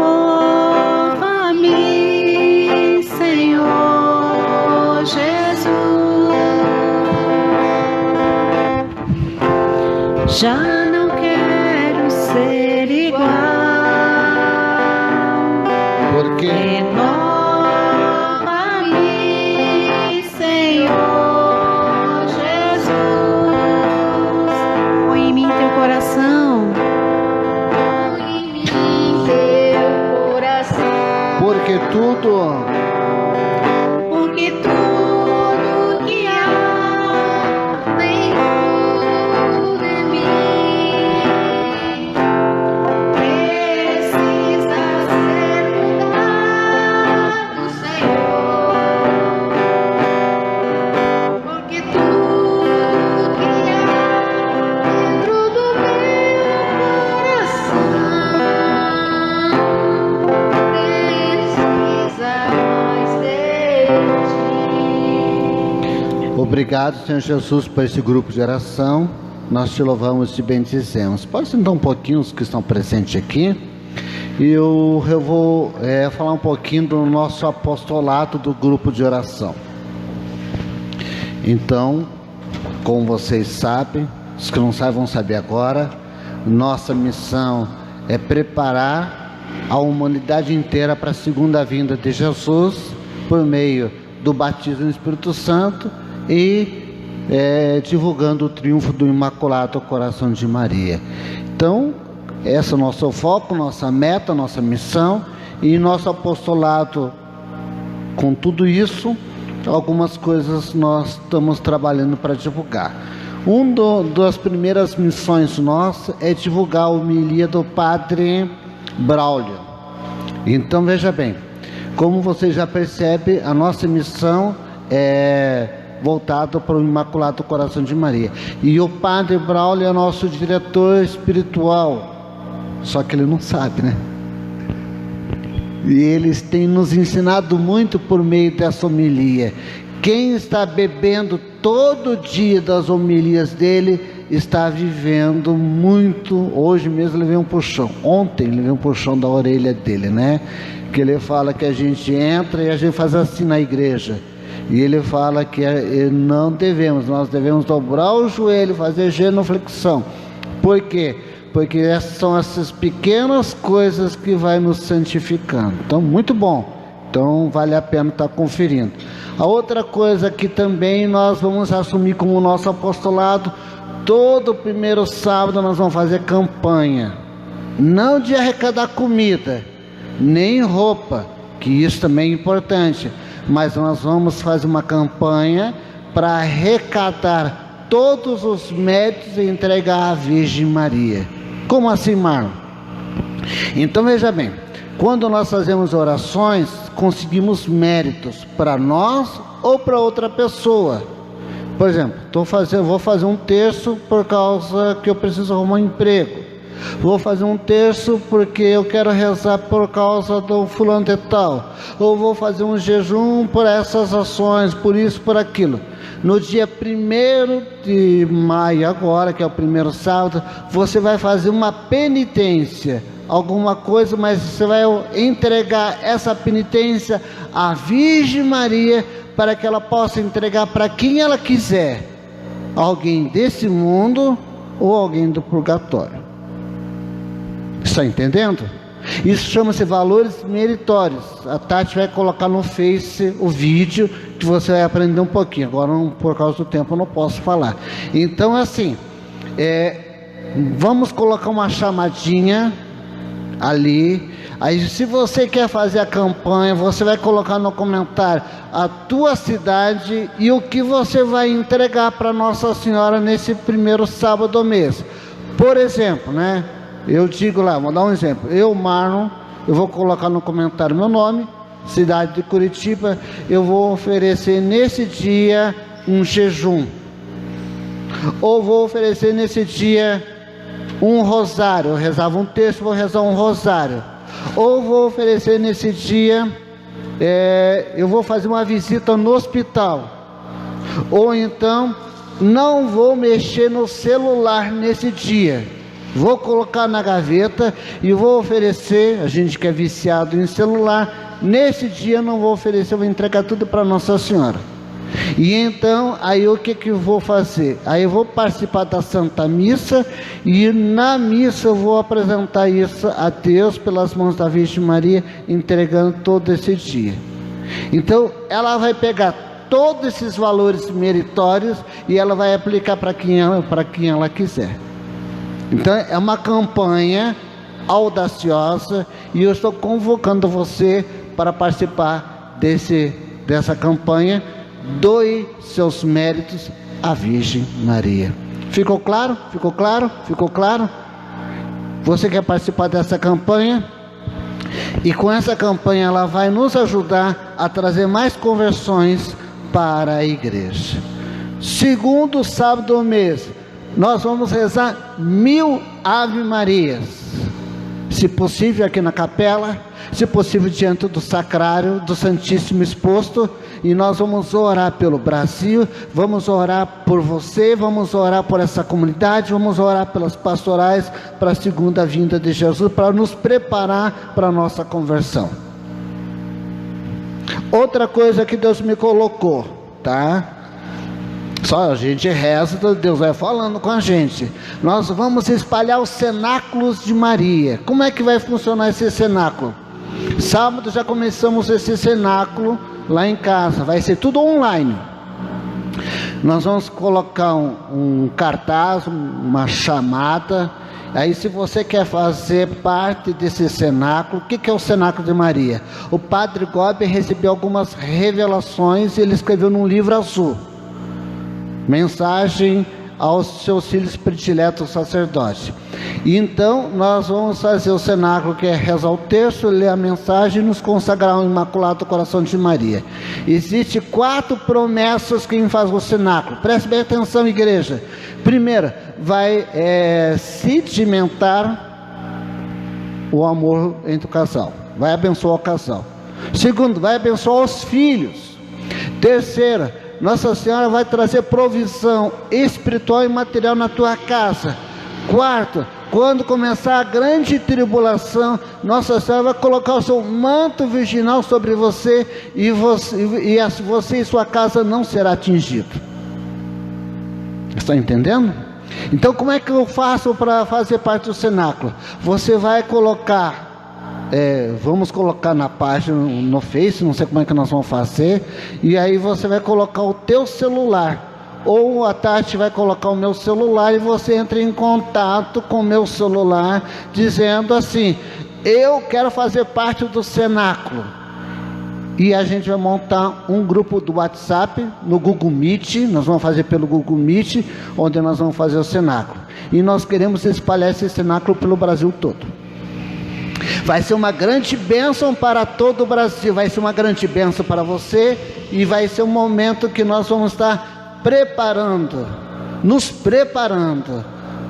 porque tudo que há dentro de mim precisa ser mudado, Senhor, porque tudo que há dentro do meu coração precisa mais de ti. Obrigado, Senhor Jesus, por esse grupo de oração. Nós te louvamos e te bendizemos. Pode sentar um pouquinho os que estão presentes aqui. E eu vou falar um pouquinho do nosso apostolado do grupo de oração. Então, como vocês sabem, os que não sabem vão saber agora, nossa missão é preparar a humanidade inteira para a segunda vinda de Jesus por meio do batismo no Espírito Santo e divulgando o triunfo do Imaculado Coração de Maria. Então, esse é o nosso foco, nossa meta, nossa missão e nosso apostolado. Com tudo isso, algumas coisas nós estamos trabalhando para divulgar. Das primeiras missões nossas é divulgar a homilia do Padre Braulio. Então veja bem, como você já percebe, a nossa missão é voltada para o Imaculado Coração de Maria. E o Padre Braulio é nosso diretor espiritual, só que ele não sabe, né? E eles têm nos ensinado muito por meio dessa homilia. Quem está bebendo todo dia das homilias dele está vivendo muito. Hoje mesmo ele veio um puxão, ontem ele veio um puxão da orelha dele, né? Que ele fala que a gente entra e a gente faz assim na igreja. E ele fala que não devemos, nós devemos dobrar o joelho, fazer genuflexão. Por quê? Porque são essas pequenas coisas que vai nos santificando. Então, muito bom. Então, vale a pena estar conferindo. A outra coisa que também nós vamos assumir como nosso apostolado, todo primeiro sábado nós vamos fazer campanha. Não de arrecadar comida, nem roupa, que isso também é importante. Mas nós vamos fazer uma campanha para arrecadar todos os méritos e entregar à Virgem Maria. Como assim, Marlon? Então veja bem, quando nós fazemos orações, conseguimos méritos para nós ou para outra pessoa. Por exemplo, vou fazer um terço por causa que eu preciso arrumar um emprego. Vou fazer um terço porque eu quero rezar por causa do fulano de tal. Ou vou fazer um jejum por essas ações, por isso, por aquilo. No dia 1º de maio agora, que é o primeiro sábado, você vai fazer uma penitência, alguma coisa, mas você vai entregar essa penitência à Virgem Maria para que ela possa entregar para quem ela quiser, alguém desse mundo ou alguém do purgatório. Está entendendo? Isso chama-se valores meritórios. A Tati vai colocar no Face o vídeo que você vai aprender um pouquinho. Agora, por causa do tempo, eu não posso falar. Então, assim, vamos colocar uma chamadinha ali. Aí, se você quer fazer a campanha, você vai colocar no comentário a tua cidade e o que você vai entregar para Nossa Senhora nesse primeiro sábado do mês. Por exemplo, né? Eu digo lá, vou dar um exemplo. Eu, Marlon, eu vou colocar no comentário meu nome, cidade de Curitiba. Eu vou oferecer nesse dia um jejum. Ou vou oferecer nesse dia um rosário. Eu rezava um terço, vou rezar um rosário. Ou vou oferecer nesse dia, eu vou fazer uma visita no hospital. Ou então, não vou mexer no celular nesse dia. Vou colocar na gaveta e vou oferecer, a gente que é viciado em celular, nesse dia eu não vou oferecer, eu vou entregar tudo para Nossa Senhora. E então, aí o que eu vou fazer? Aí eu vou participar da Santa Missa e na missa eu vou apresentar isso a Deus pelas mãos da Virgem Maria, entregando todo esse dia. Então, ela vai pegar todos esses valores meritórios e ela vai aplicar para quem ela quiser. Então é uma campanha audaciosa e eu estou convocando você para participar dessa campanha. Doe seus méritos à Virgem Maria. Ficou claro? Ficou claro? Ficou claro? Você quer participar dessa campanha? E com essa campanha ela vai nos ajudar a trazer mais conversões para a igreja. Segundo sábado do mês, nós vamos rezar 1000 Ave Marias, se possível aqui na capela, se possível diante do sacrário do Santíssimo exposto, e nós vamos orar pelo Brasil, vamos orar por você, vamos orar por essa comunidade, vamos orar pelas pastorais para a segunda vinda de Jesus, para nos preparar para a nossa conversão. Outra coisa que Deus me colocou, tá? Só a gente reza, Deus vai falando com a gente. Nós vamos espalhar os cenáculos de Maria. Como é que vai funcionar esse cenáculo? Sábado já começamos esse cenáculo lá em casa, vai ser tudo online. Nós vamos colocar um cartaz, uma chamada. Aí, se você quer fazer parte desse cenáculo, o que é o cenáculo de Maria? O Padre Gobi recebeu algumas revelações e ele escreveu num livro azul: mensagem aos seus filhos prediletos sacerdotes. E então nós vamos fazer o cenáculo, que é rezar o terço, ler a mensagem e nos consagrar ao Imaculado Coração de Maria. Existem 4 promessas quem faz o cenáculo. Preste bem atenção, igreja. Primeira, vai sedimentar o amor entre o casal, vai abençoar o casal. Segundo, vai abençoar os filhos. Terceira, Nossa Senhora vai trazer provisão espiritual e material na tua casa. Quarto, quando começar a grande tribulação, Nossa Senhora vai colocar o seu manto virginal sobre você e você e sua casa não será atingido. Está entendendo? Então, como é que eu faço para fazer parte do cenáculo? Você vai colocar, vamos colocar na página, no Face, não sei como é que nós vamos fazer, e aí você vai colocar o teu celular, ou a Tati vai colocar o meu celular, e você entra em contato com o meu celular, dizendo assim: eu quero fazer parte do cenáculo. E a gente vai montar um grupo do WhatsApp no Google Meet. Nós vamos fazer pelo Google Meet, onde nós vamos fazer o cenáculo. E nós queremos espalhar esse cenáculo pelo Brasil todo. Vai ser uma grande bênção para todo o Brasil. Vai ser uma grande bênção para você. E vai ser um momento que nós vamos estar nos preparando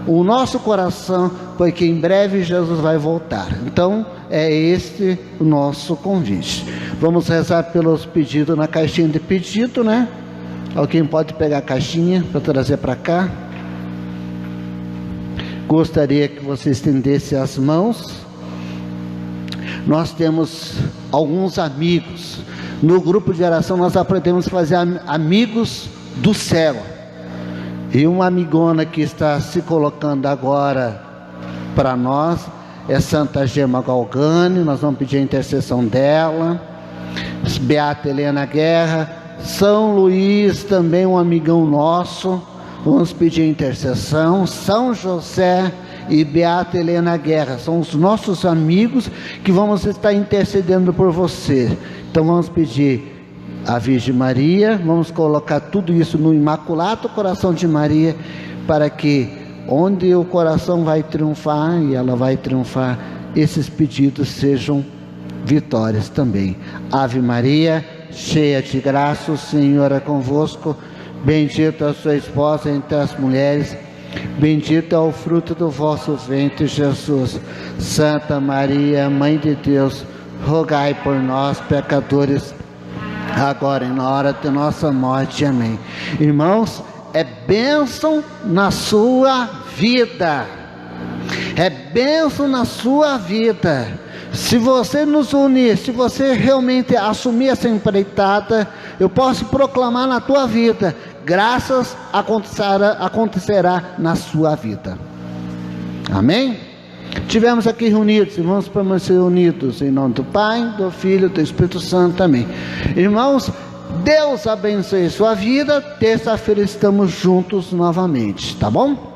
o nosso coração, porque em breve Jesus vai voltar. Então é este o nosso convite. Vamos rezar pelos pedidos na caixinha de pedido, né? Alguém pode pegar a caixinha para trazer para cá? Gostaria que você estendesse as mãos. Nós temos alguns amigos. No grupo de oração nós aprendemos a fazer amigos do céu. E uma amigona que está se colocando agora para nós é Santa Gema Galgani. Nós vamos pedir a intercessão dela. Beata Helena Guerra. São Luís, também um amigão nosso, vamos pedir a intercessão. São José e Beata Helena Guerra são os nossos amigos que vamos estar intercedendo por você. Então vamos pedir a Virgem Maria, vamos colocar tudo isso no Imaculado Coração de Maria, para que onde o coração vai triunfar, e ela vai triunfar, esses pedidos sejam vitórias também. Ave Maria, cheia de graça, o Senhor é convosco, bendita a sua esposa entre as mulheres, bendito é o fruto do vosso ventre, Jesus. Santa Maria, Mãe de Deus, rogai por nós, pecadores, agora e na hora de nossa morte. Amém. Irmãos, é bênção na sua vida, é bênção na sua vida. Se você nos unir, se você realmente assumir essa empreitada, eu posso proclamar na tua vida, graças acontecerá na sua vida. Amém? Tivemos aqui reunidos e vamos permanecer unidos em nome do Pai, do Filho e do Espírito Santo. Amém. Irmãos, Deus abençoe sua vida. Terça-feira estamos juntos novamente, tá bom?